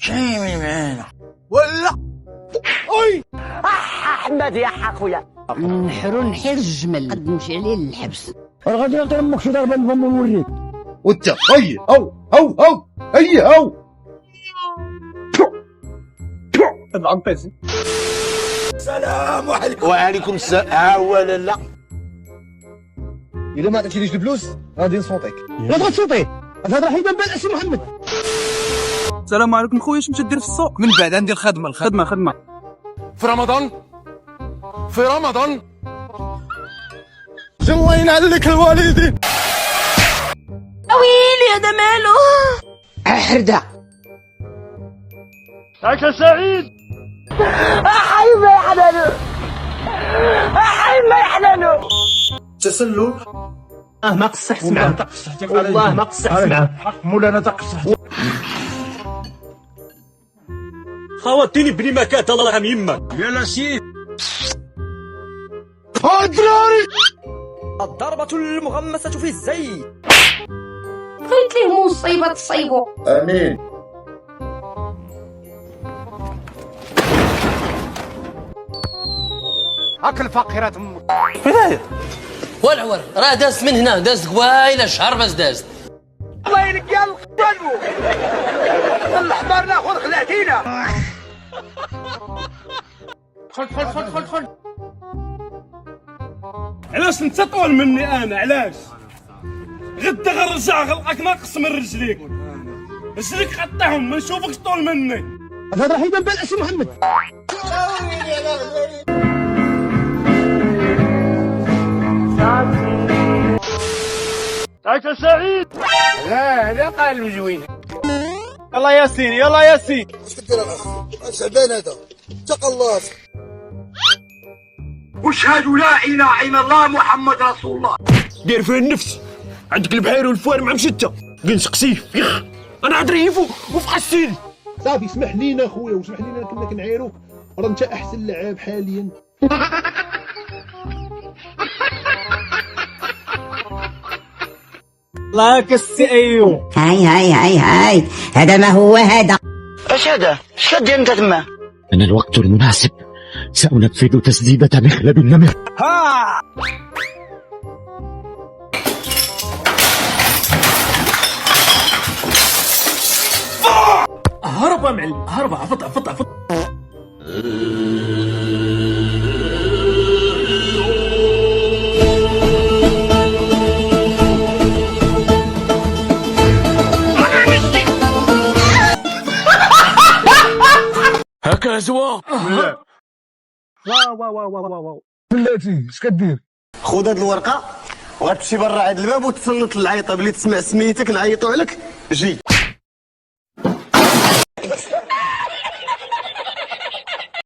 شيمي معانا ولا اي احمد يا خويا نحرو نحير الجمل قد نمشي عليه للحبس. غادي نعطي امك شي ضربه بالفم ونوريك. وانت هي او هي او العنطيسي. السلام عليكم. وعليكم السلام. ولا لا الا ما عطيتينيش الفلوس غادي نصوتيك. لا تغتصوتي هذا حيبان بان اسم محمد. السلام عليكم خويا، اش مشى دير في السوق؟ من بعد ندير الخدمه في رمضان الله ينعلك الوالدين. ويلي هذا مالو حردة. عاش سعيد. حي ما يحلالو حي ما يحلالو. تسلل ما قصحت معاه والله ما قصحت معاه. حق مولانا تقصح. خواتيني بني ما كانت الله يرحم يمك. يا لاسيد الدراري. الضربة المغمسة في الزيت. قلت ليه مصيبة تصيبو. امين. هاك الفقيرات امك. والعور راه دازت من هنا، دازت قوايله شهر باش دازت. الله ينقيا القلب الحمار ناخذ خلعتينا. خل علاش انت طول مني انا؟ علاش غدا غنرجع غلقك ناقص من رجليك قطعهم ما نشوفكش طول مني. هذا حيبان بان اسم محمد. عاش سعيد. لا قال زوين. يلا ياسين يلا ياسين. اش كدير الاخ؟ شعبان هذا اتق الله. اشهد لا اله الا الله محمد رسول الله. دير فيها النفس. عندك البحير والفوار مع مشتة قنص قسيف يخ. انا عاد ريفو وفق السيل. صافي اسمح لينا خويا واسمح لينا كنا كنعايروك، راه انت احسن لاعب حاليا. الله كسي ايوب. هاي هذا ما هو هذا. اش هذا؟ اش كدير انت تما؟ أنا الوقت المناسب سأنفذ تسديدة مخلب النمر. ها هرب يا معلم هرب. عفط. هكا زوا. واو بلاتي اش كدير؟ خذ هاد الورقه وغتمشي برا عند الباب وتصنت للعيطه بلي تسمع سميتك نعيطوا عليك. جي